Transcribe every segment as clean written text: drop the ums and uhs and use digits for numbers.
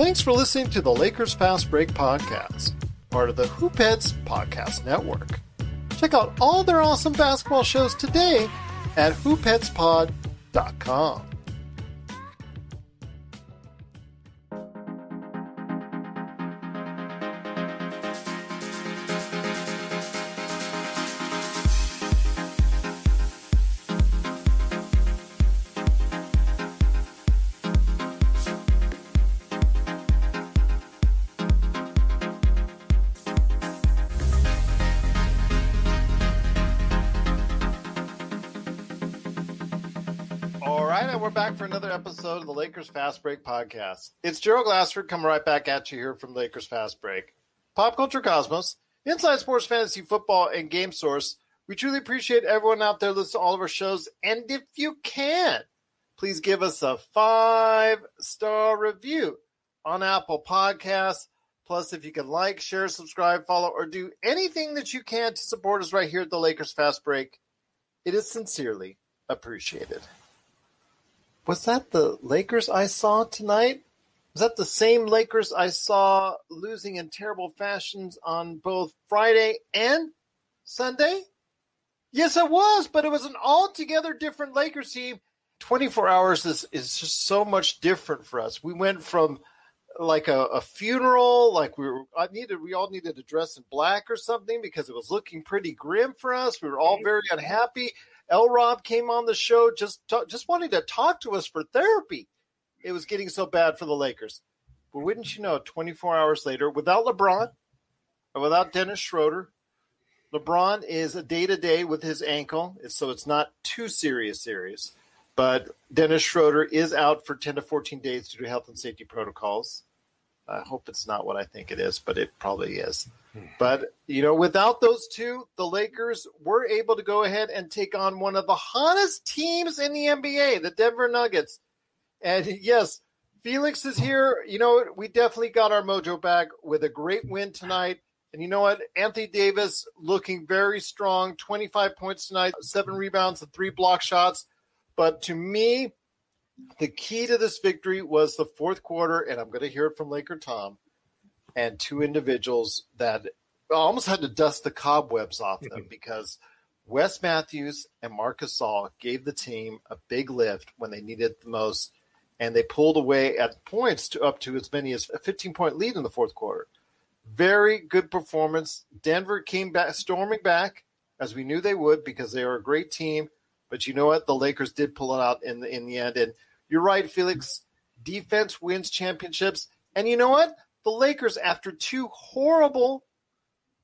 Thanks for listening to the Lakers Fast Break podcast, part of the Hoopheads Podcast Network. Check out all their awesome basketball shows today at hoopheadspod.com. We're back for another episode of the Lakers Fast Break podcast. It's Gerald Glassford coming right back at you here from Lakers Fast Break. Pop Culture Cosmos, Inside Sports Fantasy Football, and Game Source. We truly appreciate everyone out there listening to all of our shows. And if you can, please give us a 5-star review on Apple Podcasts. Plus, if you can like, share, subscribe, follow, or do anything that you can to support us right here at the Lakers Fast Break, it is sincerely appreciated. Was that the Lakers I saw tonight? Was that the same Lakers I saw losing in terrible fashions on both Friday and Sunday? Yes, it was, but it was an altogether different Lakers team. 24 hours is just so much different for us. We went from like a funeral, like we all needed to dress in black or something because it was looking pretty grim for us. We were all very unhappy. LRob came on the show just wanting to talk to us for therapy. It was getting so bad for the Lakers. But wouldn't you know, 24 hours later, without LeBron or without Dennis Schroder, LeBron is a day-to-day with his ankle, so it's not too serious. But Dennis Schroder is out for 10 to 14 days due to health and safety protocols. I hope it's not what I think it is, but it probably is. But, without those two, the Lakers were able to go ahead and take on one of the hottest teams in the NBA, the Denver Nuggets. And, yes, Felix is here. We definitely got our mojo back with a great win tonight. And you know what? Anthony Davis looking very strong, 25 points tonight, 7 rebounds and 3 block shots. But to me, the key to this victory was the fourth quarter, and I'm going to hear it from LakerTom, and 2 individuals that almost had to dust the cobwebs off them because Wes Matthews and Marc Gasol gave the team a big lift when they needed it the most, and they pulled away at points to up to as many as a 15-point lead in the fourth quarter. Very good performance. Denver came back, storming back, as we knew they would because they are a great team. But you know what? The Lakers did pull it out in the end. And you're right, Felix. Defense wins championships. And you know what? The Lakers, after 2 horrible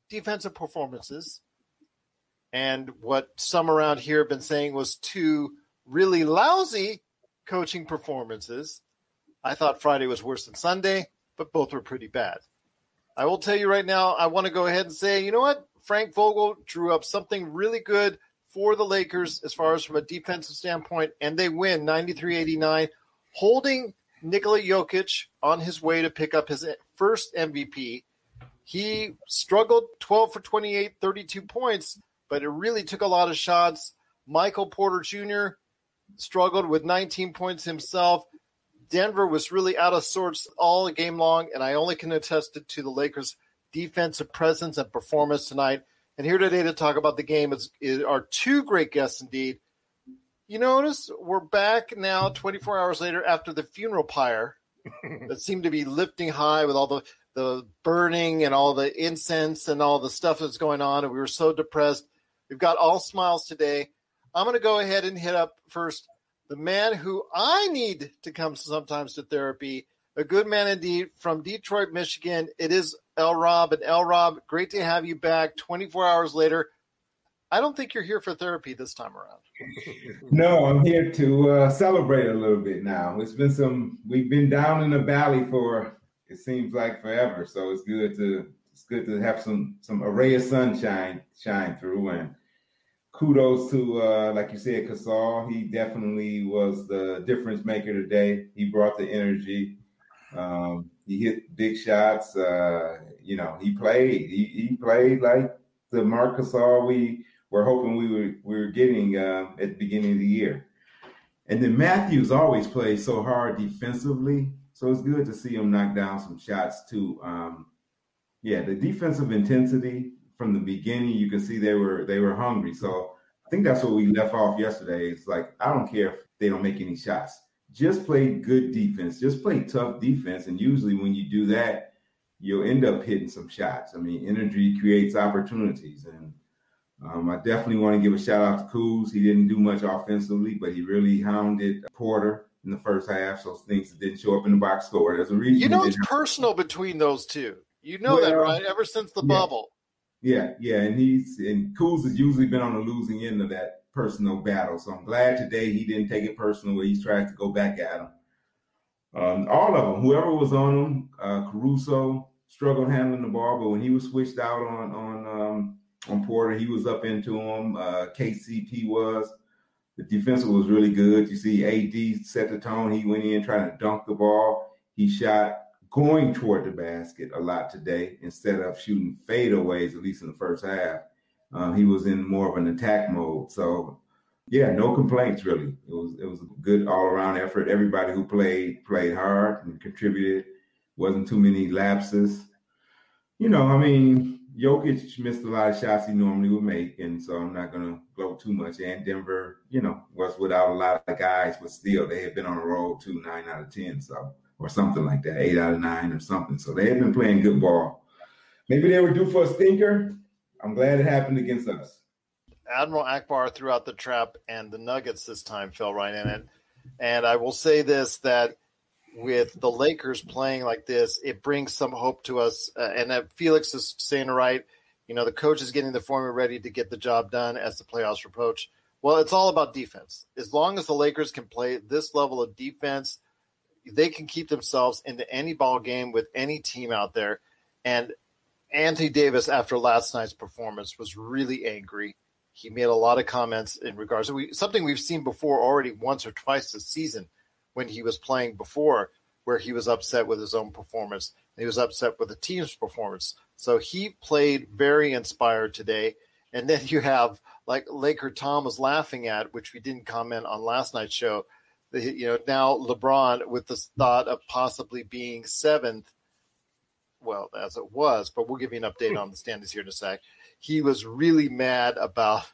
defensive performances, and what some around here have been saying was 2 really lousy coaching performances, I thought Friday was worse than Sunday, but both were pretty bad. I will tell you right now, I want to go ahead and say, you know what? Frank Vogel drew up something really good for the Lakers as far as from a defensive standpoint, and they win 93-89, holding Nikola Jokic on his way to pick up his first MVP. He struggled 12 for 28, 32 points, but it really took a lot of shots. Michael Porter Jr. struggled with 19 points himself. Denver was really out of sorts all game long, and I only can attest it to the Lakers' defensive presence and performance tonight. And here today to talk about the game are 2 great guests indeed. You notice we're back now 24 hours later after the funeral pyre that seemed to be lifting high with all the burning and all the incense and all the stuff that's going on, and we were so depressed. We've got all smiles today. I'm going to go ahead and hit up first the man who I need to come sometimes to therapy, a good man indeed from Detroit, Michigan. It is LRob. And LRob, great to have you back 24 hours later. I don't think you're here for therapy this time around. No, I'm here to celebrate a little bit now. We've been down in the valley for, it seems like forever. So it's good to have some array of sunshine shine through. And kudos to, like you said, Gasol. He definitely was the difference maker today. He brought the energy. He hit big shots. He played. He played like the Marc Gasol we were hoping we were getting at the beginning of the year. And then Matthews always plays so hard defensively. So it's good to see him knock down some shots too. The defensive intensity from the beginning, you can see they were hungry. So I think that's what we left off yesterday. It's like, I don't care if they don't make any shots. Just play good defense. Just play tough defense. And usually when you do that, you'll end up hitting some shots. I mean, energy creates opportunities. And I definitely want to give a shout out to Kuz. He didn't do much offensively, but he really hounded Porter in the first half. So things that didn't show up in the box score. There's a reason. It's personal between those two. You know that, right? Ever since the bubble. Yeah. And Kuz has usually been on the losing end of that personal battle. So I'm glad today he didn't take it personal where he's trying to go back at him. All of them, whoever was on him, Caruso struggled handling the ball, but when he was switched out on Porter, he was up into him. KCP was. The defensive was really good. You see AD set the tone. He went in trying to dunk the ball. He shot going toward the basket a lot today instead of shooting fadeaways, at least in the first half. He was in more of an attack mode. So, no complaints, really. It was a good all-around effort. Everybody who played hard and contributed. Wasn't too many lapses. Jokic missed a lot of shots he normally would make, and so I'm not going to blow too much. And Denver, was without a lot of guys, but still they had been on the road too, 9 out of 10, so or something like that, 8 out of 9 or something. So they had been playing good ball. Maybe they were due for a stinker. I'm glad it happened against us. Admiral Akbar threw out the trap, and the Nuggets this time fell right in it. And I will say this, that with the Lakers playing like this, it brings some hope to us. And Felix is saying it right. The coach is getting the formula ready to get the job done as the playoffs approach. Well, it's all about defense. As long as the Lakers can play this level of defense, they can keep themselves into any ball game with any team out there. And Anthony Davis, after last night's performance, was really angry. He made a lot of comments in regards to something we've seen before already once or twice this season when he was playing before, where he was upset with his own performance. He was upset with the team's performance. So he played very inspired today. And then you have, like LakerTom was laughing at, which we didn't comment on last night's show, now LeBron with this thought of possibly being 7th. Well, as it was, but we'll give you an update on the standings here in a sec. He was really mad about,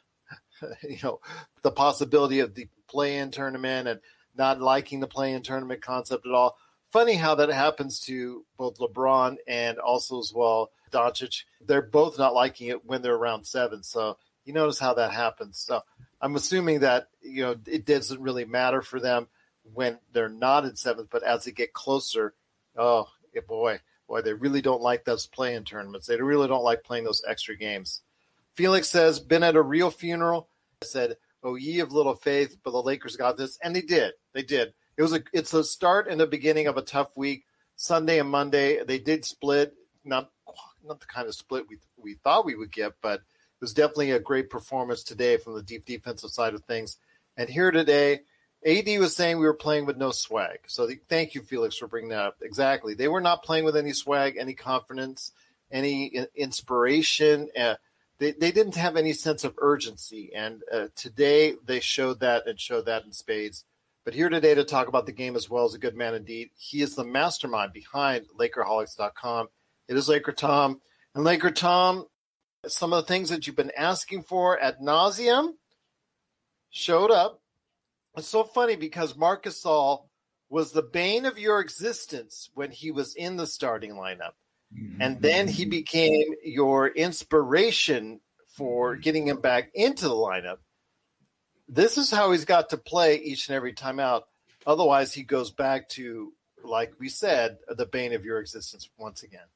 the possibility of the play-in tournament and not liking the play-in tournament concept at all. Funny how that happens to both LeBron and also as well Doncic. They're both not liking it when they're around 7. So you notice how that happens. So I'm assuming that, it doesn't really matter for them when they're not in 7th, but as they get closer, boy, they really don't like those play-in tournaments. They really don't like playing those extra games. Felix says, been at a real funeral. I said, oh, ye of little faith, but the Lakers got this. And they did. It's a start and the beginning of a tough week. Sunday and Monday, they did split. Not the kind of split we thought we would get, but it was definitely a great performance today from the deep defensive side of things. And here today, AD was saying we were playing with no swag. So thank you, Felix, for bringing that up. Exactly. They were not playing with any swag, any confidence, any inspiration. They didn't have any sense of urgency. And today they showed that in spades. But here today to talk about the game as well as a good man indeed. He is the mastermind behind LakerHolics.com. It is LakerTom. And LakerTom, some of the things that you've been asking for ad nauseum showed up. It's so funny because Marc Gasol was the bane of your existence when he was in the starting lineup. And then he became your inspiration for getting him back into the lineup. This is how he's got to play each and every time out. Otherwise, he goes back to, like we said, the bane of your existence once again.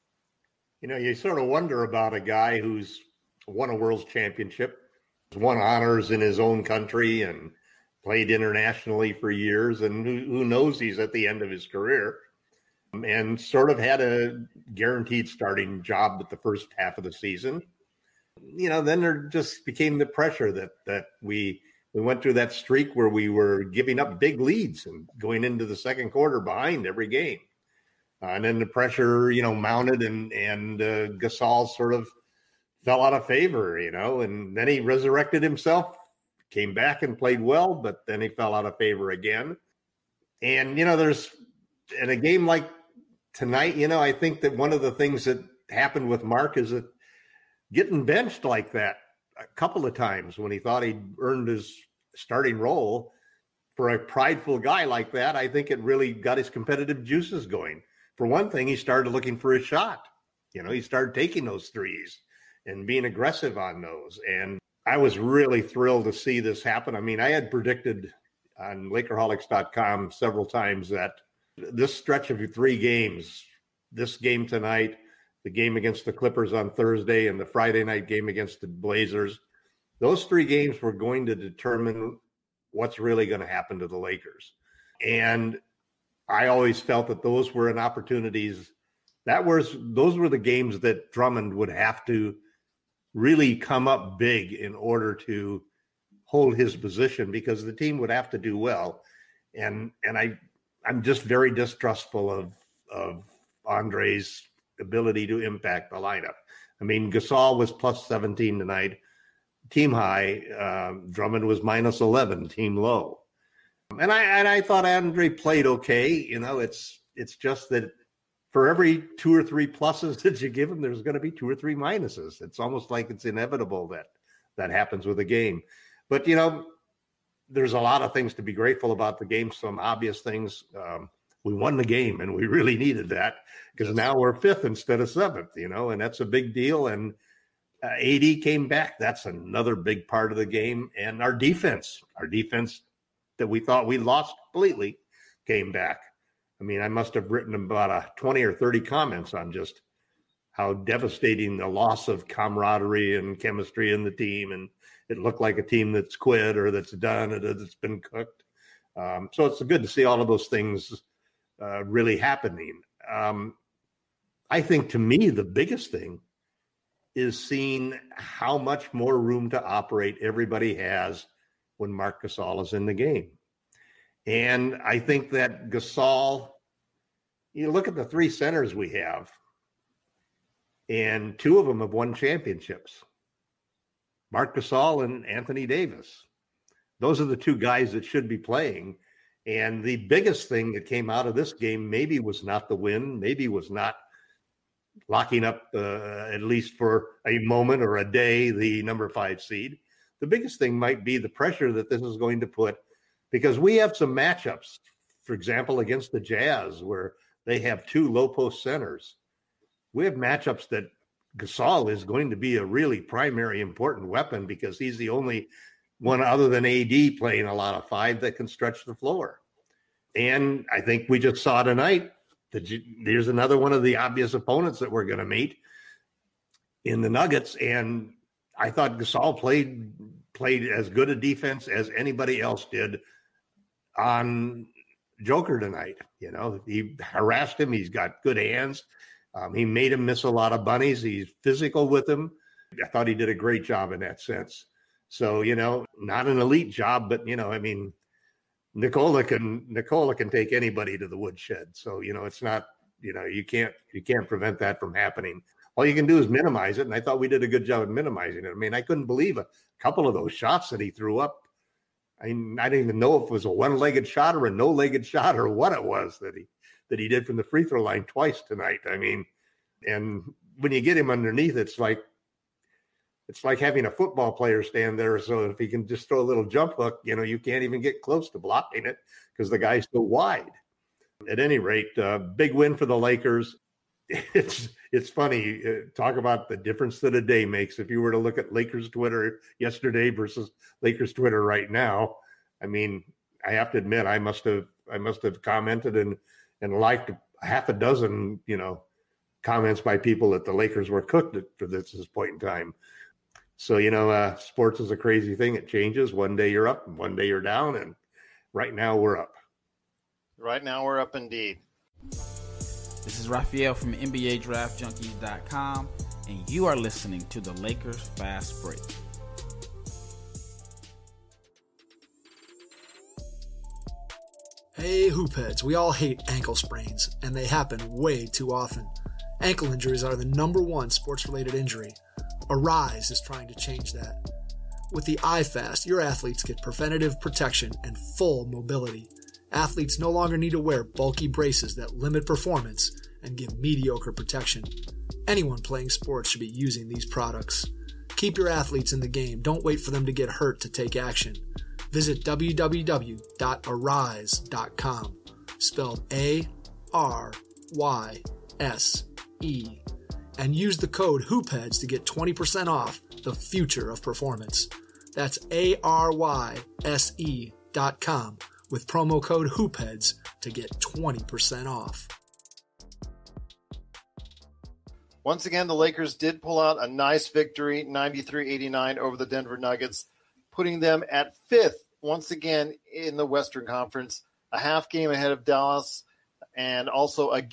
You sort of wonder about a guy who's won a world championship, won honors in his own country, and played internationally for years, and who knows he's at the end of his career, and sort of had a guaranteed starting job with the first half of the season. Then there just became the pressure that we went through that streak where we were giving up big leads and going into the second quarter behind every game. And then the pressure, mounted and Gasol sort of fell out of favor, and then he resurrected himself, came back and played well, but then he fell out of favor again. And, there's in a game like tonight, I think that one of the things that happened with Marc is that getting benched like that a couple of times when he thought he'd earned his starting role, for a prideful guy like that, I think it really got his competitive juices going. For one thing, he started looking for his shot. He started taking those threes and being aggressive on those. And I was really thrilled to see this happen. I mean, I had predicted on Lakerholics.com several times that this stretch of 3 games, this game tonight, the game against the Clippers on Thursday, and the Friday night game against the Blazers, those 3 games were going to determine what's really going to happen to the Lakers. And I always felt that those were opportunities. Those were the games that Drummond would have to really come up big in order to hold his position, because the team would have to do well. And I'm just very distrustful of Andre's ability to impact the lineup. I mean, Gasol was plus 17 tonight, team high. Drummond was minus 11, team low. And I thought Andre played okay. It's just that for every 2 or 3 pluses that you give him, there's going to be 2 or 3 minuses. It's almost like it's inevitable that happens with a game. But, there's a lot of things to be grateful about the game. Some obvious things. We won the game, and we really needed that, because now we're 5th instead of 7th, and that's a big deal. And AD came back. That's another big part of the game. And our defense that we thought we lost completely came back. I mean, I must have written about 20 or 30 comments on just how devastating the loss of camaraderie and chemistry in the team. And it looked like a team that's quit or that's done or that's been cooked. So it's good to see all of those things really happening. I think, to me, the biggest thing is seeing how much more room to operate everybody has when Marc Gasol is in the game. And I think that Gasol, you look at the 3 centers we have, and 2 of them have won championships. Marc Gasol and Anthony Davis. Those are the 2 guys that should be playing. And the biggest thing that came out of this game maybe was not the win, maybe was not locking up, at least for a moment or a day, the number 5 seed. The biggest thing might be the pressure that this is going to put, because we have some matchups, for example, against the Jazz, where they have 2 low post centers. We have matchups that Gasol is going to be a really primary important weapon, because he's the only one other than AD playing a lot of 5 that can stretch the floor. And I think we just saw tonight that there's another one of the obvious opponents that we're going to meet in the Nuggets. And I thought Gasol played as good a defense as anybody else did on Joker tonight. He harassed him. He's got good hands. He made him miss a lot of bunnies. He's physical with him. I thought he did a great job in that sense. So, not an elite job, but, Nikola can take anybody to the woodshed. So, it's not, you can't prevent that from happening. All you can do is minimize it. And I thought we did a good job of minimizing it. I mean, I couldn't believe a couple of those shots that he threw up. I didn't even know if it was a one-legged shot or a no-legged shot or what it was that he did from the free throw line twice tonight. I mean, and when you get him underneath, it's like having a football player stand there. So if he can just throw a little jump hook, you can't even get close to blocking it because the guy's so wide. At any rate, big win for the Lakers. It's funny, talk about the difference that a day makes. If you were to look at Lakers Twitter yesterday versus Lakers Twitter right now, I mean, I have to admit, I must have commented and liked half a dozen, comments by people that the Lakers were cooked for this point in time. So, sports is a crazy thing. It changes. One day you're up and one day you're down. And right now we're up. Right now we're up indeed. This is Raphael from NBA DraftJunkies.com, and you are listening to the Lakers Fast Break. Hey, hoopheads, we all hate ankle sprains, and they happen way too often. Ankle injuries are the #1 sports-related injury. Arise is trying to change that. With the iFast, your athletes get preventative protection and full mobility. Athletes no longer need to wear bulky braces that limit performance and give mediocre protection. Anyone playing sports should be using these products. Keep your athletes in the game. Don't wait for them to get hurt to take action. Visit www.arise.com, spelled A-R-Y-S-E, and use the code HoopHeads to get 20% off the future of performance. That's ARYSE.com with promo code HoopHeads to get 20% off. Once again, the Lakers did pull out a nice victory, 93-89 over the Denver Nuggets, putting them at 5th once again in the Western Conference, a half game ahead of Dallas, and also a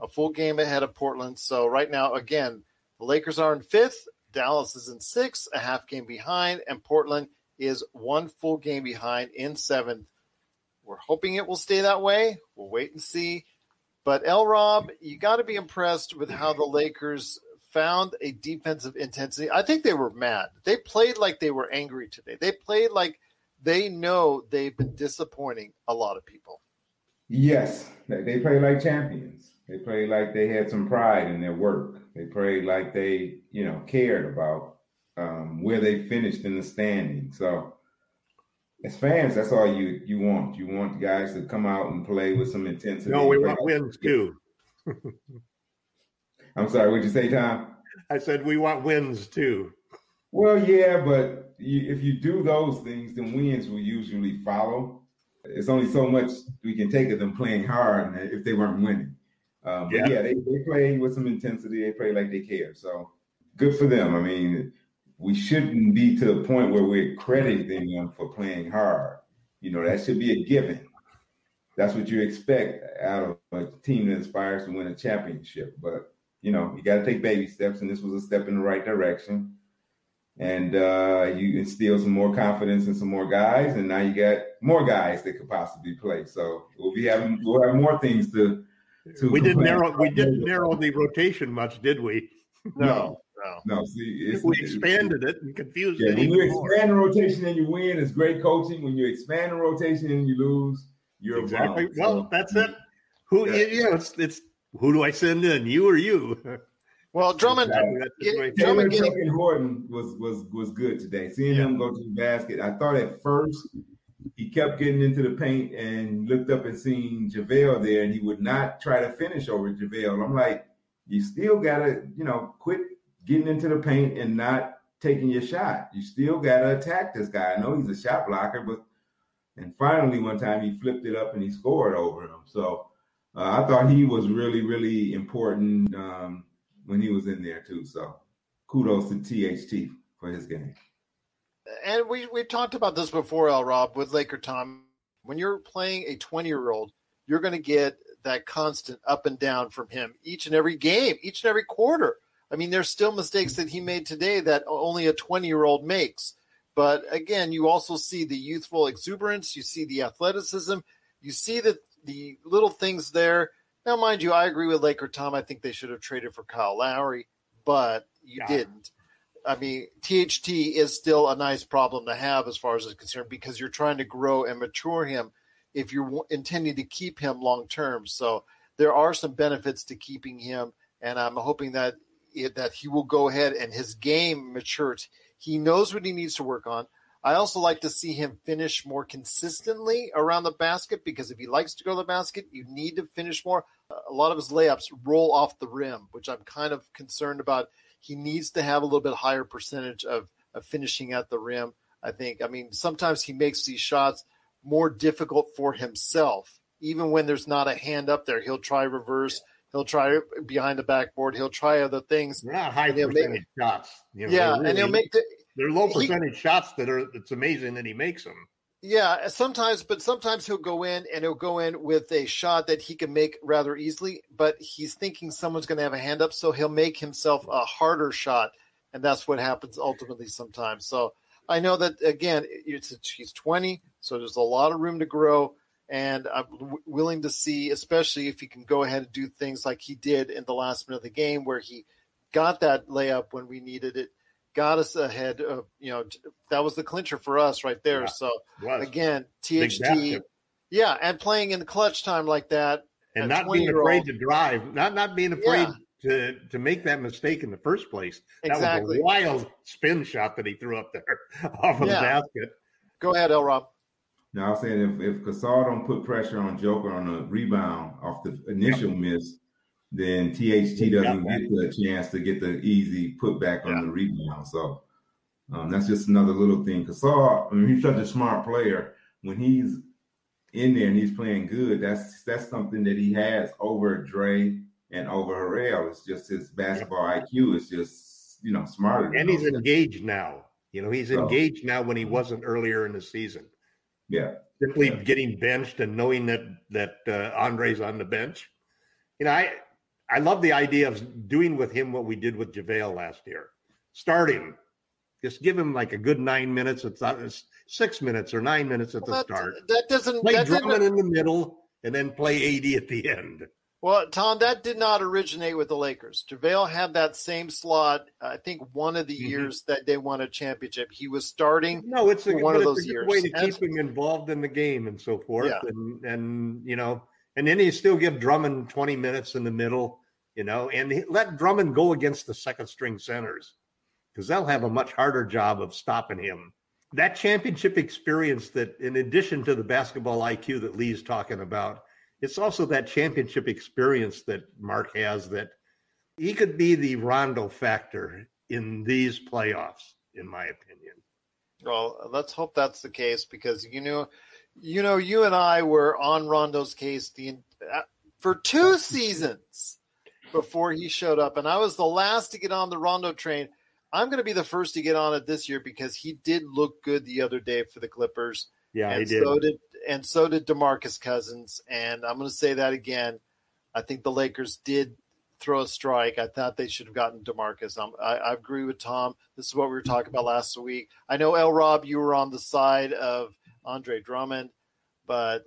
full game ahead of Portland. So right now, again, the Lakers are in 5th, Dallas is in 6th, a half game behind, and Portland is one full game behind in 7th. We're hoping it will stay that way. We'll wait and see. But LRob, you got to be impressed with how the Lakers found a defensive intensity. I think they were mad. They played like they were angry today. They played like they know they've been disappointing a lot of people. Yes, they played like champions. They played like they had some pride in their work. They played like they, cared about where they finished in the standing. So as fans, that's all you want. You want guys to come out and play with some intensity. No, we want wins too. I'm sorry, what'd you say, Tom? I said we want wins too. Well, yeah, but if you do those things, then wins will usually follow. It's only so much we can take of them playing hard if they weren't winning. But they play with some intensity. They play like they care. So good for them. I mean, we shouldn't be to the point where we're crediting them for playing hard. That should be a given. That's what you expect out of a team that aspires to win a championship. But, you got to take baby steps, and this was a step in the right direction. And you instill some more confidence in some more guys, and now you got more guys that could possibly play. So we'll have more things to we didn't narrow the rotation much, did we? No. See, we expanded it and confused it. When you expand the rotation and you win, it's great coaching. When you expand the rotation and you lose, you're exactly. Wrong. Well, that's it. It's who do I send in, you or you? Well, Drummond getting Horton was good today. Seeing him go to the basket, I thought at first he kept getting into the paint and looked up and seen JaVale there, and he would not try to finish over JaVale. I'm like, you still gotta, quit getting into the paint and not taking your shot. You still got to attack this guy. I know he's a shot blocker, and finally one time he flipped it up and he scored over him. So I thought he was really, really important when he was in there too. So kudos to THT for his game. And we've talked about this before, LRob, with LakerTom. When you're playing a 20-year-old, you're going to get that constant up and down from him each and every game, each and every quarter. I mean, there's still mistakes that he made today that only a 20-year-old makes. But again, you also see the youthful exuberance. You see the athleticism. You see the little things there. Now, mind you, I agree with LakerTom. I think they should have traded for Kyle Lowry, but you didn't. I mean, THT is still a nice problem to have as far as it's concerned because you're trying to grow and mature him if you're intending to keep him long term. So there are some benefits to keeping him, and I'm hoping that he will go ahead and his game matures. He knows what he needs to work on. I also like to see him finish more consistently around the basket because if he likes to go to the basket, you need to finish more. A lot of his layups roll off the rim, which I'm kind of concerned about. He needs to have a little bit higher percentage of finishing at the rim, I think. I mean, sometimes he makes these shots more difficult for himself. Even when there's not a hand up there, he'll try reverse. He'll try behind the backboard. He'll try other things. They're not high percentage shots. And he'll make they're low percentage shots it's amazing that he makes them. Yeah, sometimes he'll go in with a shot that he can make rather easily, but he's thinking someone's going to have a hand up, so he'll make himself a harder shot, and that's what happens ultimately sometimes. So I know that, again, he's 20, so there's a lot of room to grow. And I'm willing to see, especially if he can go ahead and do things like he did in the last minute of the game where he got that layup when we needed it, got us ahead of, that was the clincher for us right there. Yeah, so, again, THT, Yeah, and playing in the clutch time like that. And not being afraid to drive, not being afraid to make that mistake in the first place. Exactly. That was a wild spin shot that he threw up there off of the basket. Go ahead, LRob. Now, I was saying if Gasol don't put pressure on Joker on a rebound off the initial miss, then THT doesn't get the chance to get the easy putback on the rebound. So that's just another little thing. Gasol, I mean, he's such a smart player. When he's in there and he's playing good, that's something that he has over Dre and over Harrell. It's just his basketball IQ is just, smarter. And he's engaged now. He's engaged now when he wasn't earlier in the season. Yeah. Simply getting benched and knowing that Andre's on the bench. I love the idea of doing with him what we did with JaVale last year. Start him. Just give him like a good 9 minutes. It's 6 minutes or 9 minutes at the start. That doesn't play Drummond in the middle and then play AD at the end. Well, Tom, that did not originate with the Lakers. JaVale had that same slot. I think one of the years that they won a championship, he was starting. No, it's one of those years. Way to keep him involved in the game and so forth. Yeah. And then you still give Drummond 20 minutes in the middle, and let Drummond go against the second string centers because they'll have a much harder job of stopping him. That championship experience that, in addition to the basketball IQ that Lee's talking about, it's also that championship experience that Marc has, that he could be the Rondo factor in these playoffs, in my opinion. Well, let's hope that's the case because, you and I were on Rondo's case for 2 seasons before he showed up. And I was the last to get on the Rondo train. I'm going to be the first to get on it this year because he did look good the other day for the Clippers. Yeah, and he did. So did DeMarcus Cousins. And I'm going to say that again. I think the Lakers did throw a strike. I thought they should have gotten DeMarcus. I agree with Tom. This is what we were talking about last week. I know, LRob, you were on the side of Andre Drummond. But,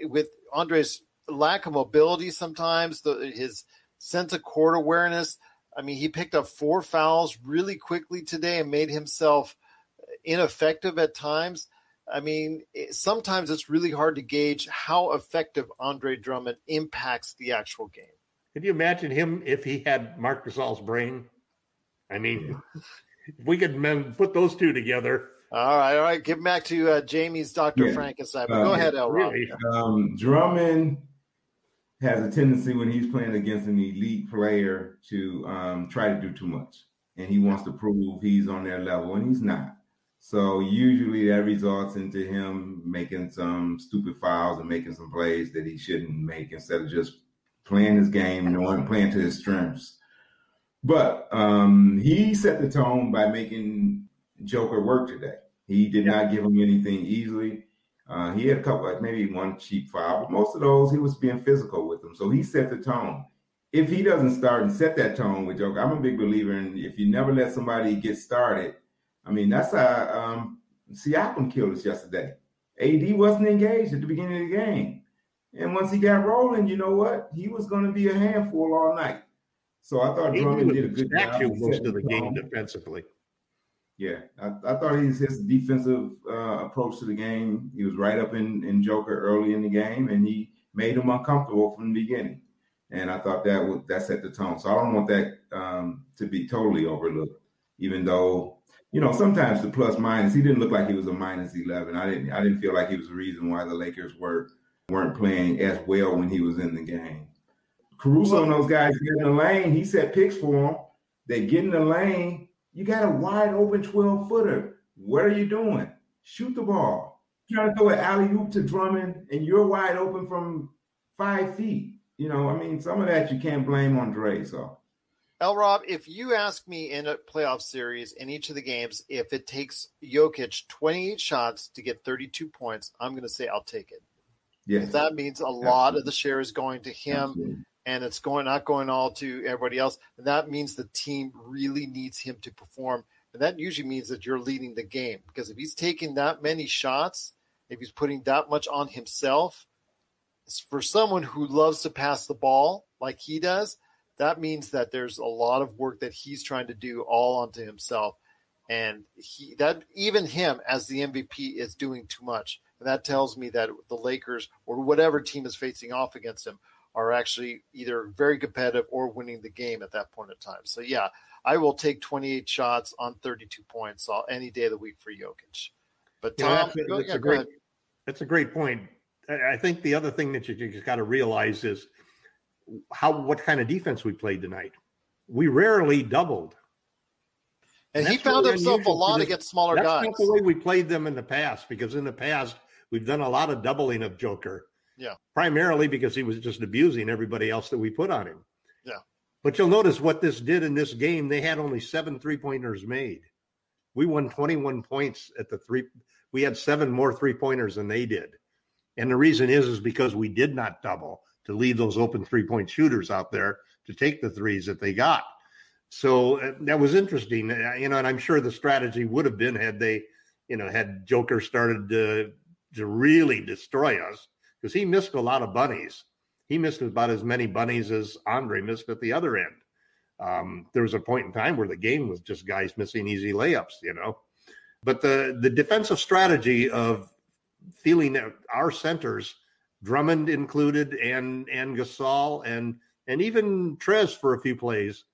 with Andre's lack of mobility sometimes, his sense of court awareness, I mean, he picked up 4 fouls really quickly today and made himself ineffective at times. I mean, sometimes it's really hard to gauge how effective Andre Drummond impacts the actual game. Could you imagine him if he had Marc Gasol's brain? I mean, if we could put those two together. All right. Give back to Jamie's Dr. Frankenstein. Go ahead, LRob. Drummond has a tendency when he's playing against an elite player to try to do too much. And he wants to prove he's on their level, and he's not. So usually that results into him making some stupid fouls and making some plays that he shouldn't make instead of just playing his game and playing to his strengths. But he set the tone by making Joker work today. He did not give him anything easily. He had a couple, maybe one cheap foul, but most of those he was being physical with them. So he set the tone. If he doesn't start and set that tone with Joker, I'm a big believer in if you never let somebody get started. I mean, that's how Siakam killed us yesterday. AD wasn't engaged at the beginning of the game. And once he got rolling, you know what? He was going to be a handful all night. So I thought Drummond did a good job. Most of the game defensively. Yeah, I thought his defensive approach to the game, he was right up in Joker early in the game, and he made him uncomfortable from the beginning. And I thought that set the tone. So I don't want that to be totally overlooked, even though, sometimes the plus minus, he didn't look like he was a minus 11. I didn't feel like he was the reason why the Lakers weren't playing as well when he was in the game. Caruso and those guys get in the lane. He set picks for them. They get in the lane. You got a wide open 12-footer. What are you doing? Shoot the ball. You're trying to throw an alley-oop to Drummond, and you're wide open from 5 feet. Some of that you can't blame on Dre. So, LRob, if you ask me in a playoff series in each of the games, if it takes Jokic 28 shots to get 32 points, I'm going to say I'll take it. Yes. That means a lot of the share is going to him. Absolutely. And it's not going all to everybody else. And that means the team really needs him to perform. And that usually means that you're leading the game. Because if he's taking that many shots, if he's putting that much on himself, for someone who loves to pass the ball like he does, that means that there's a lot of work that he's trying to do all onto himself. And even him as the MVP is doing too much. And that tells me that the Lakers or whatever team is facing off against him are actually either very competitive or winning the game at that point in time. So, yeah, I will take 28 shots on 32 points any day of the week for Jokic. But, Tom, go ahead. That's a great point. I think the other thing that you just got to realize is what kind of defense we played tonight. We rarely doubled. And he found himself a lot against smaller guys. That's not the way we played them in the past, because in the past, we've done a lot of doubling of Joker. Yeah. Primarily because he was just abusing everybody else that we put on him. Yeah. But you'll notice what this did in this game. They had only 7 3-pointers made. We won 21 points at the three. We had 7 more 3-pointers than they did. And the reason is because we did not double to leave those open 3-point shooters out there to take the threes that they got. So that was interesting, and I'm sure the strategy would have been had they, had Joker started to really destroy us, because he missed a lot of bunnies. He missed about as many bunnies as Andre missed at the other end. There was a point in time where the game was just guys missing easy layups, But the defensive strategy of feeling that our centers, Drummond included, and Gasol, and even Trez for a few plays,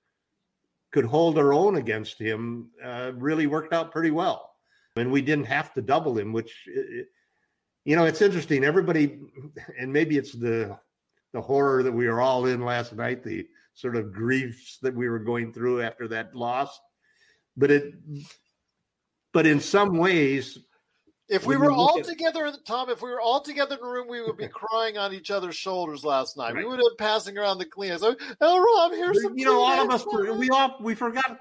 could hold our own against him, really worked out pretty well. And we didn't have to double him, which, it's interesting. Everybody, and maybe it's the horror that we were all in last night, the sort of griefs that we were going through after that loss. But in some ways, if we were all together, Tom, if we were all together in the room, we would be crying on each other's shoulders last night. Right. We would have been passing around the cleaners. LRob, here's some. All of us, we forgot.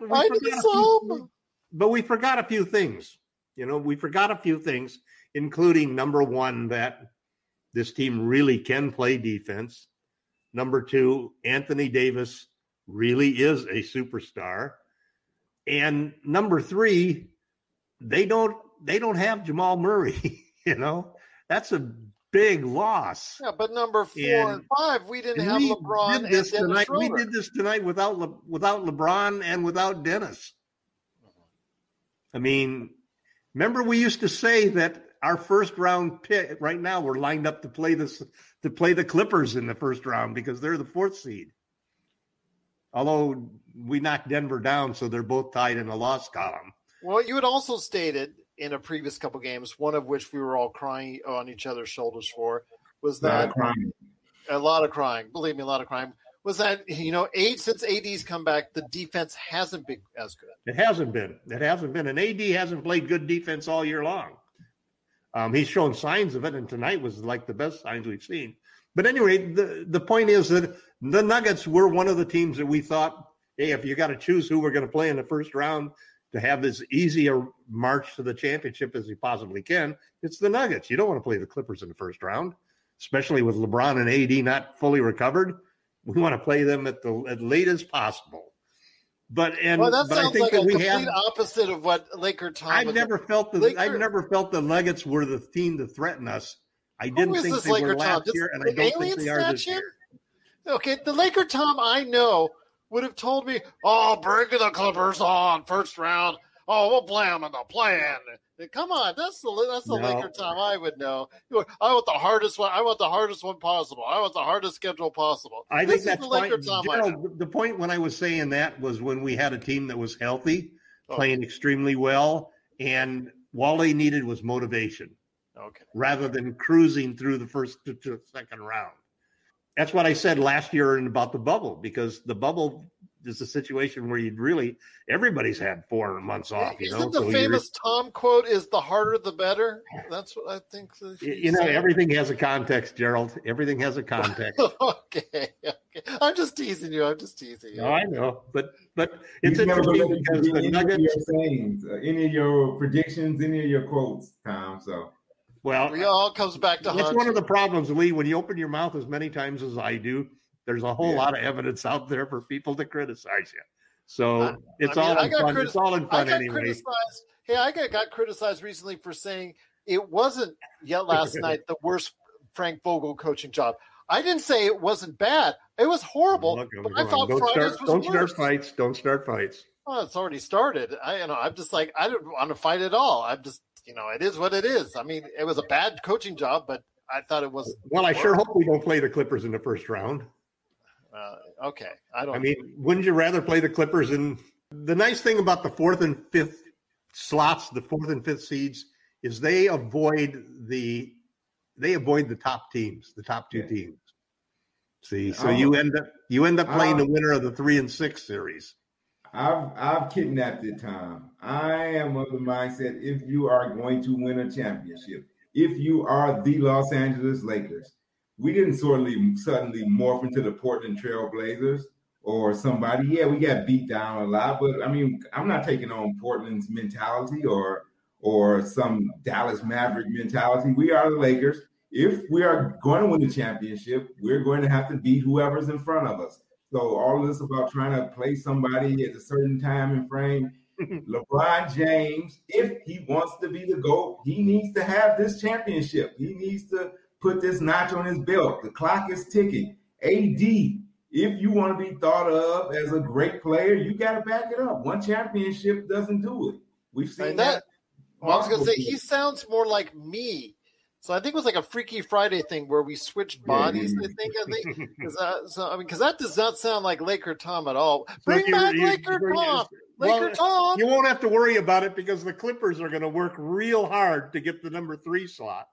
But we forgot a few things. We forgot a few things, including number one, that this team really can play defense. Number two, Anthony Davis really is a superstar. And number three, they don't have Jamal Murray, That's a big loss. Yeah, but number 4 and 5, we didn't have LeBron and Dennis Schroder. We did this tonight without LeBron and without Dennis. I mean, remember we used to say that our first round pick right now we're lined up to play the Clippers in the first round because they're the 4th seed. Although we knocked Denver down, so they're both tied in the loss column. Well, you had also stated in a previous couple games, one of which we were all crying on each other's shoulders for, was that a lot of crying. Believe me, a lot of crying. Was that, since AD's come back, the defense hasn't been as good. It hasn't been. And AD hasn't played good defense all year long. He's shown signs of it, and tonight was like the best signs we've seen. But anyway, the point is that the Nuggets were one of the teams that we thought, hey, if you got to choose who we're going to play in the first round to have as easy a march to the championship as you possibly can, it's the Nuggets. You don't want to play the Clippers in the first round, especially with LeBron and AD not fully recovered. We want to play them at late as possible. That sounds like a complete opposite of what LakerTom. I've never felt the Nuggets were the team to threaten us. I didn't think they were last year, and I don't think they are this year. Okay, the LakerTom I know would have told me, bring the Clippers on first round. Oh, we'll play them in the play-in. Come on, that's the LakerTom I would know. I want the hardest one. I want the hardest one possible. I want the hardest schedule possible. I think that's the LakerTom. Gerald, the point when I was saying that was when we had a team that was healthy, playing extremely well, and all they needed was motivation. Okay. Rather than cruising through the first to second round. That's what I said last year about the bubble, because the bubble is a situation where everybody's had 4 months off. Isn't the famous Tom quote, is the harder the better? That's what I think. Everything has a context, Gerald. Everything has a context. Okay. I'm just teasing you. No, I know. But it's interesting because the Nuggets. Any of your predictions, any of your quotes, Tom, so. Well, it all comes back to That's one of the problems, Lee. When you open your mouth as many times as I do, there's a whole lot of evidence out there for people to criticize you. So it's all in fun. It's all in fun anyway. I got criticized recently for saying it wasn't yet last night the worst Frank Vogel coaching job. I didn't say it wasn't bad. It was horrible. But I thought Fridays was worse. Don't start fights. Well, it's already started. I'm just like, I don't want to fight at all. I'm just it is what it is. I mean, it was a bad coaching job, but I thought it was. Well, I sure hope we don't play the Clippers in the first round. Okay. Wouldn't you rather play the Clippers? And the nice thing about the fourth and fifth slots, the fourth and fifth seeds, is they avoid the top teams, the top two teams. See, so you end up playing the winner of the 3 and 6 series. I've kidnapped it, Tom. I am of the mindset, if you are going to win a championship, if you are the Los Angeles Lakers, we didn't suddenly morph into the Portland Trail Blazers or somebody. Yeah, we got beat down a lot, but I mean, I'm not taking on Portland's mentality or some Dallas Maverick mentality. We are the Lakers. If we are going to win the championship, we're going to have to beat whoever's in front of us. So all of this about trying to play somebody at a certain time and frame, LeBron James, if he wants to be the GOAT, he needs to have this championship. He needs to put this notch on his belt. The clock is ticking. AD, if you want to be thought of as a great player, you got to back it up. One championship doesn't do it. We've seen that. Well, I was going to say, he sounds more like me. So I think it was like a Freaky Friday thing where we switched bodies. I think because that does not sound like LakerTom at all. Bring back LakerTom. LakerTom. You won't have to worry about it because the Clippers are going to work real hard to get the number 3 slot.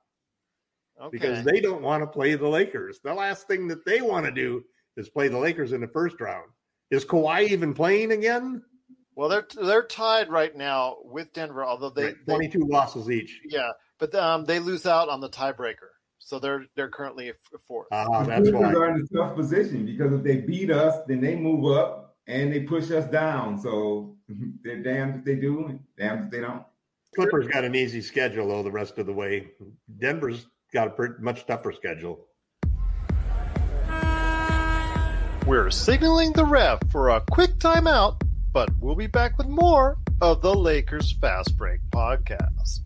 Okay. Because they don't want to play the Lakers. The last thing that they want to do is play the Lakers in the first round. Is Kawhi even playing again? Well, they're tied right now with Denver, although they 22 losses each. Yeah. But they lose out on the tiebreaker, so they're currently fourth. That's why they're in a tough position because if they beat us, then they move up and they push us down. So they're damned if they do, damned if they don't. Clippers got an easy schedule though the rest of the way. Denver's got a pretty much tougher schedule. We're signaling the ref for a quick timeout, but we'll be back with more of the Lakers Fast Break podcast.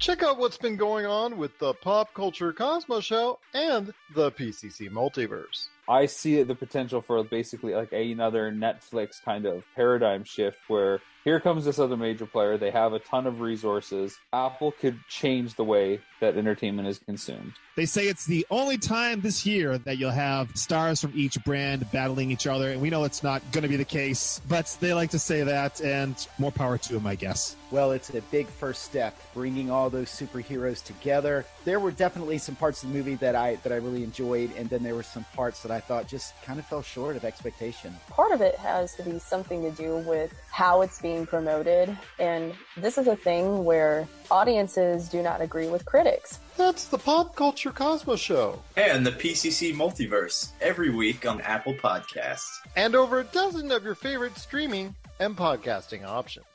Check out what's been going on with the Pop Culture Cosmos Show and the PCC Multiverse. I see the potential for basically like another Netflix kind of paradigm shift where here comes this other major player. They have a ton of resources. Apple could change the way that entertainment is consumed. They say it's the only time this year that you'll have stars from each brand battling each other, and we know it's not going to be the case, but they like to say that, and more power to them, I guess. Well, it's a big first step, bringing all those superheroes together. There were definitely some parts of the movie that I really enjoyed, and then there were some parts that I thought just kind of fell short of expectation. Part of it has to be something to do with how it's being promoted, and this is a thing where audiences do not agree with critics. That's the Pop Culture Cosmos Show. And the PCC Multiverse, every week on Apple Podcasts. And over a dozen of your favorite streaming and podcasting options.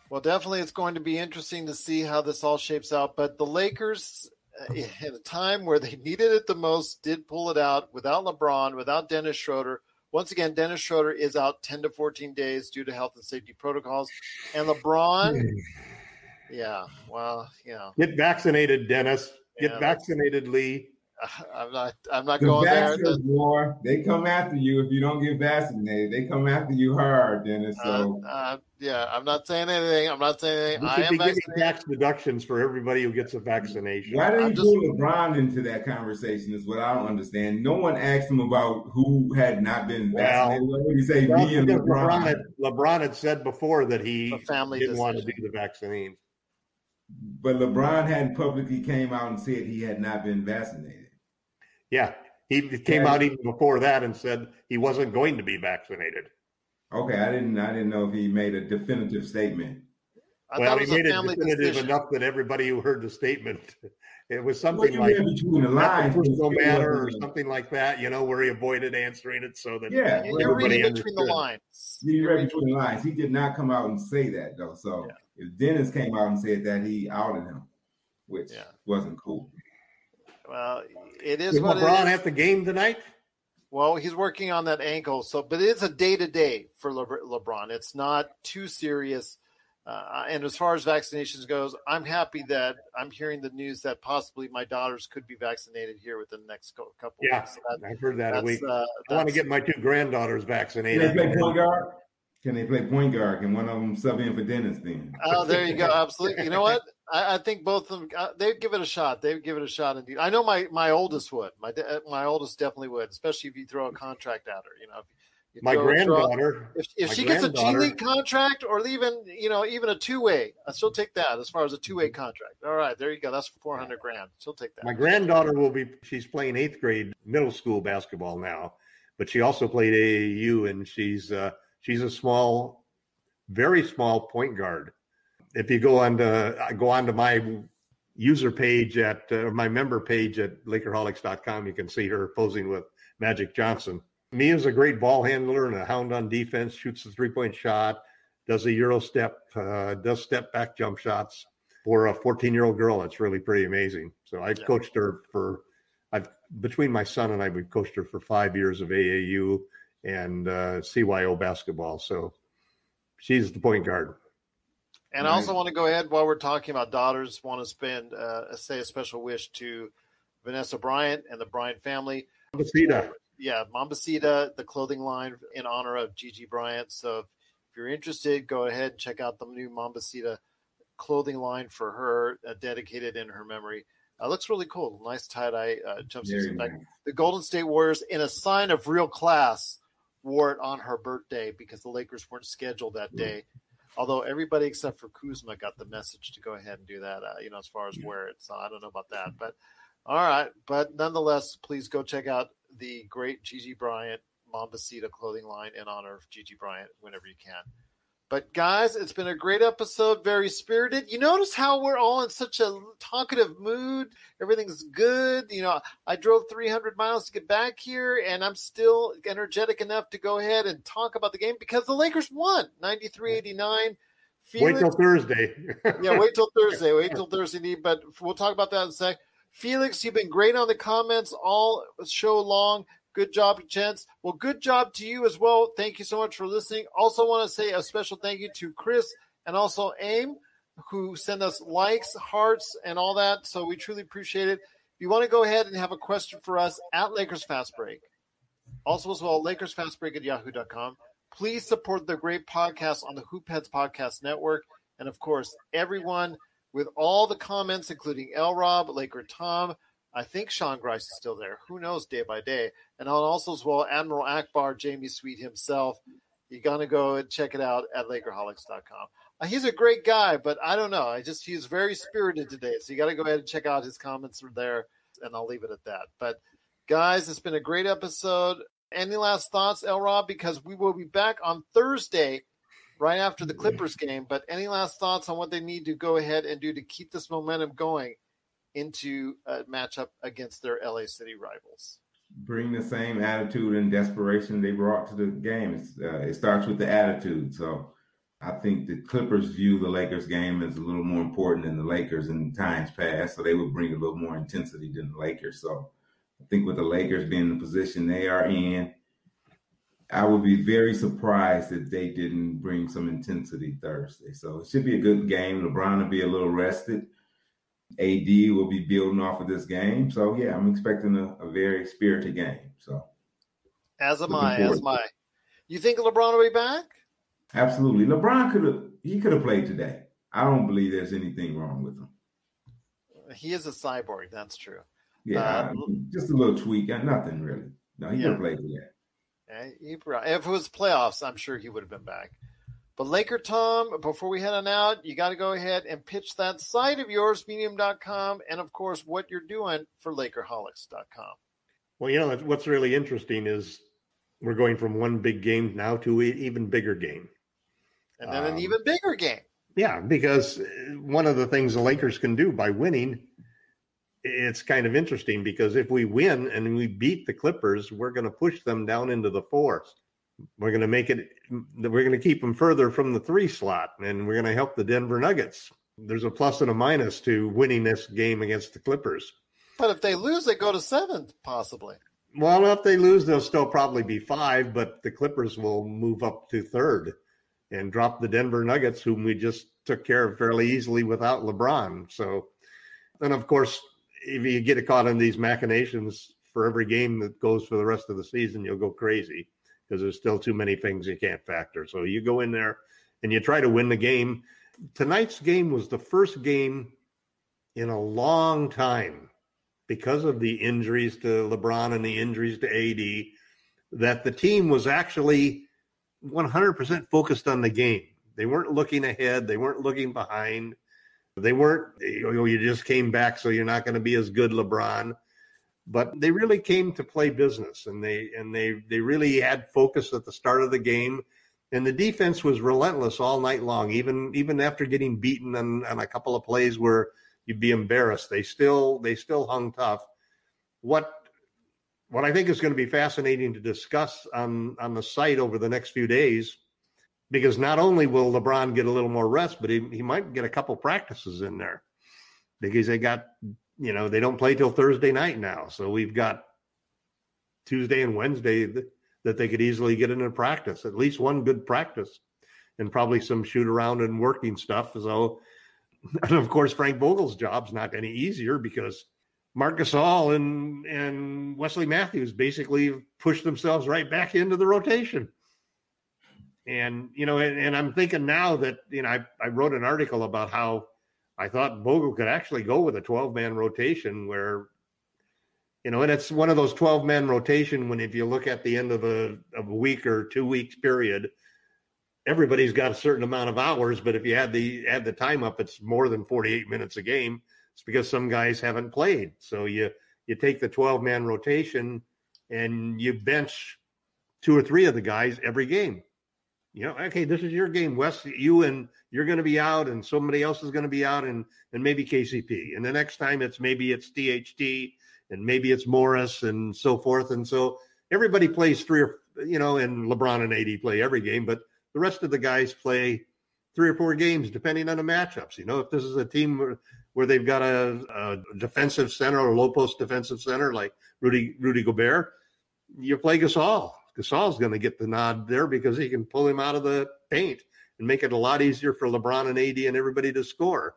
Well, definitely it's going to be interesting to see how this all shapes out, but the Lakers, at a time where they needed it the most, did pull it out without LeBron, without Dennis Schroder. Once again, Dennis Schroder is out 10 to 14 days due to health and safety protocols. And LeBron, Get vaccinated, Dennis. Get vaccinated, Lee. I'm not going there. War, they come after you if you don't get vaccinated. They come after you hard, Dennis. So I'm not saying anything. I am giving tax deductions for everybody who gets a vaccination. Why didn't you pull LeBron into that conversation is what I don't understand. No one asked him about who had not been vaccinated. Why would you say me and LeBron? LeBron had said before that he didn't want to do the vaccine. But LeBron hadn't publicly came out and said he had not been vaccinated. Yeah, he came out even before that and said he wasn't going to be vaccinated. Okay, I didn't know if he made a definitive statement. He made it definitive enough that everybody who heard the statement, it was something like between the lines, no matter or something like that, where he avoided answering it so that you're reading between the lines. You read between the lines. He did not come out and say that though. So if Dennis came out and said that, he outed him, which wasn't cool. Well, it is what LeBron it is. At the game tonight? Well, he's working on that ankle, but it's a day-to-day for LeBron. It's not too serious. And as far as vaccinations goes, I'm happy that I'm hearing the news that possibly my daughters could be vaccinated here within the next couple weeks. So I've heard that a week. I want to get my 2 granddaughters vaccinated. They play point guard? Can they play point guard? Can one of them sub in for Dennis then? Oh, there you go. Absolutely. You know what? I think both of them, they'd give it a shot. They'd give it a shot indeed. I know my oldest would. My oldest definitely would, especially if you throw a contract at her. You know, my granddaughter. If she gets a G League contract or even a two-way, she'll take that as far as a two-way contract. All right, there you go. That's $400,000. She'll take that. My granddaughter she's playing 8th grade middle school basketball now, but she also played AAU, and she's a small, very small point guard. If you go onto my user page my member page at LakerHolics.com, you can see her posing with Magic Johnson. Mia's a great ball handler and a hound on defense, shoots the 3-point shot, does a Euro step, does step back jump shots. For a 14-year-old girl, it's really pretty amazing. So I've coached her between my son and I, we've coached her for 5 years of AAU and CYO basketball. So she's the point guard. And I also want to go ahead while we're talking about daughters, want to say a special wish to Vanessa Bryant and the Bryant family. Mambacita. Yeah, Mambacita, the clothing line in honor of Gigi Bryant. So if you're interested, go ahead and check out the new Mambacita clothing line for her, dedicated in her memory. Looks really cool. Nice tie-dye jumpsuit. In fact, the Golden State Warriors, in a sign of real class, wore it on her birthday because the Lakers weren't scheduled that day. Although everybody except for Kuzma got the message to go ahead and do that, as far as wear it. So I don't know about that. But all right. But nonetheless, please go check out the great Gigi Bryant Mambacita clothing line in honor of Gigi Bryant whenever you can. But guys, it's been a great episode, very spirited. You notice how we're all in such a talkative mood. Everything's good. I drove 300 miles to get back here, and I'm still energetic enough to go ahead and talk about the game because the Lakers won 93-89. Wait till Thursday. Yeah, wait till Thursday. Wait till Thursday. But we'll talk about that in a sec. Felix, you've been great on the comments all show long. Good job, gents. Well, good job to you as well. Thank you so much for listening. Also want to say a special thank you to Chris and also AIM, who send us likes, hearts, and all that. So we truly appreciate it. If you want to go ahead and have a question for us at Lakers Fast Break, also as well, LakersFastBreak@yahoo.com. Please support the great podcast on the Hoopheads Podcast Network. And, of course, everyone with all the comments, including LRob, LakerTom, I think Sean Grice is still there. Who knows, day by day. And also as well, Admiral Akbar, Jamie Sweet himself. You're going to go and check it out at LakerHolics.com. He's a great guy, but I don't know. He's very spirited today. So you got to go ahead and check out his comments there, and I'll leave it at that. But, guys, it's been a great episode. Any last thoughts, LRob? Because we will be back on Thursday right after the Clippers game. But any last thoughts on what they need to go ahead and do to keep this momentum going into a matchup against their LA City rivals? Bring the same attitude and desperation they brought to the game. It starts with the attitude. So I think the Clippers view the Lakers game as a little more important than the Lakers in times past. So they would bring a little more intensity than the Lakers. So I think with the Lakers being in the position they are in, I would be very surprised if they didn't bring some intensity Thursday. So it should be a good game. LeBron will be a little rested. AD will be building off of this game. So, yeah, I'm expecting a very spirited game. So, As am I. You think LeBron will be back? Absolutely. LeBron could have played today. I don't believe there's anything wrong with him. He is a cyborg. That's true. Yeah, just a little tweak. Nothing really. No, he could have played today. If it was playoffs, I'm sure he would have been back. But LakerTom, before we head on out, you got to go ahead and pitch that site of yours, medium.com, and, of course, what you're doing for LakerHolics.com. Well, what's really interesting is we're going from one big game now to an even bigger game. And then an even bigger game. Yeah, because one of the things the Lakers can do by winning, it's kind of interesting because if we win and we beat the Clippers, we're going to push them down into the 4s. We're going to keep them further from the 3 slot, and we're going to help the Denver Nuggets. There's a plus and a minus to winning this game against the Clippers. But if they lose, they go to 7th, possibly. Well, if they lose, they'll still probably be 5, but the Clippers will move up to 3rd and drop the Denver Nuggets, whom we just took care of fairly easily without LeBron. So, and of course, if you get caught in these machinations for every game that goes for the rest of the season, you'll go crazy because there's still too many things you can't factor. So you go in there and you try to win the game. Tonight's game was the first game in a long time, because of the injuries to LeBron and the injuries to AD, that the team was actually 100% focused on the game. They weren't looking ahead. They weren't looking behind. They weren't, you just came back, so you're not going to be as good, LeBron. But they really came to play business, and they really had focus at the start of the game. And the defense was relentless all night long, even after getting beaten on a couple of plays where you'd be embarrassed. They still hung tough. What I think is going to be fascinating to discuss on the site over the next few days, because not only will LeBron get a little more rest, but he might get a couple practices in there, because they got, they don't play till Thursday night now. So we've got Tuesday and Wednesday that they could easily get into practice, at least one good practice, and probably some shoot around and working stuff. So, and of course, Frank Vogel's job's not any easier, because Marc Gasol and Wesley Matthews basically pushed themselves right back into the rotation. And, and I'm thinking now that, I wrote an article about how I thought Vogel could actually go with a 12-man rotation where, and it's one of those 12-man rotation when, if you look at the end of a week or 2 weeks period, everybody's got a certain amount of hours, but if you add the time up, it's more than 48 minutes a game. It's because some guys haven't played. So you take the 12-man rotation and you bench 2 or 3 of the guys every game. Okay, this is your game, Wes. You're going to be out, and somebody else is going to be out, and maybe KCP. And the next time maybe it's THT, and maybe it's Morris, and so forth. And so everybody plays 3 or, and LeBron and AD play every game, but the rest of the guys play 3 or 4 games, depending on the matchups. If this is a team where they've got a defensive center or low post defensive center like Rudy Gobert, you play Gasol. Gasol's going to get the nod there because he can pull him out of the paint and make it a lot easier for LeBron and AD and everybody to score.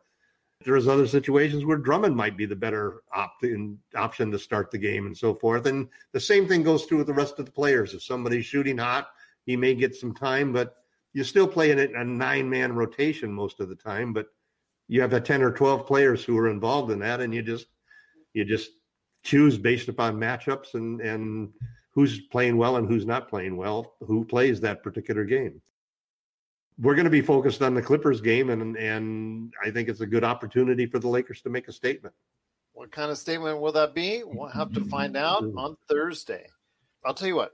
There's other situations where Drummond might be the better option to start the game and so forth. And the same thing goes through with the rest of the players. If somebody's shooting hot, he may get some time, but you still play in a 9-man rotation most of the time. But you have 10 or 12 players who are involved in that, and you just choose based upon matchups and who's playing well and who's not playing well, who plays that particular game. We're going to be focused on the Clippers game, and I think it's a good opportunity for the Lakers to make a statement. What kind of statement will that be? We'll have to find out on Thursday. I'll tell you what.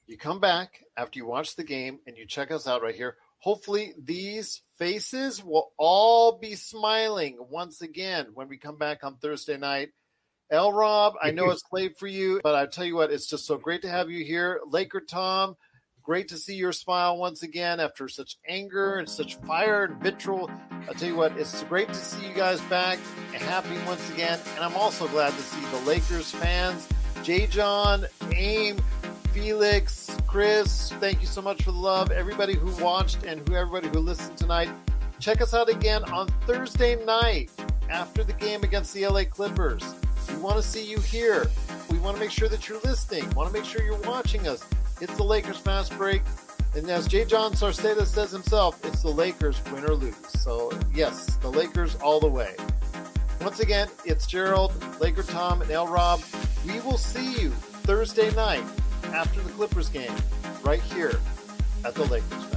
You come back after you watch the game and you check us out right here. Hopefully these faces will all be smiling once again when we come back on Thursday night. LRob, I know it's late for you, but I tell you what, it's just so great to have you here. LakerTom, great to see your smile once again after such anger and such fire and vitriol. I'll tell you what, it's great to see you guys back and happy once again. And I'm also glad to see the Lakers fans, J. John, Aim, Felix, Chris, thank you so much for the love. Everybody who watched and everybody who listened tonight. Check us out again on Thursday night after the game against the LA Clippers. We want to see you here. We want to make sure that you're listening. We want to make sure you're watching us. It's the Lakers Fast Break. And as J. John Sarceda says himself, it's the Lakers win or lose. So, yes, the Lakers all the way. Once again, it's Gerald, LakerTom, and LRob. We will see you Thursday night after the Clippers game right here at the Lakers Fast Break.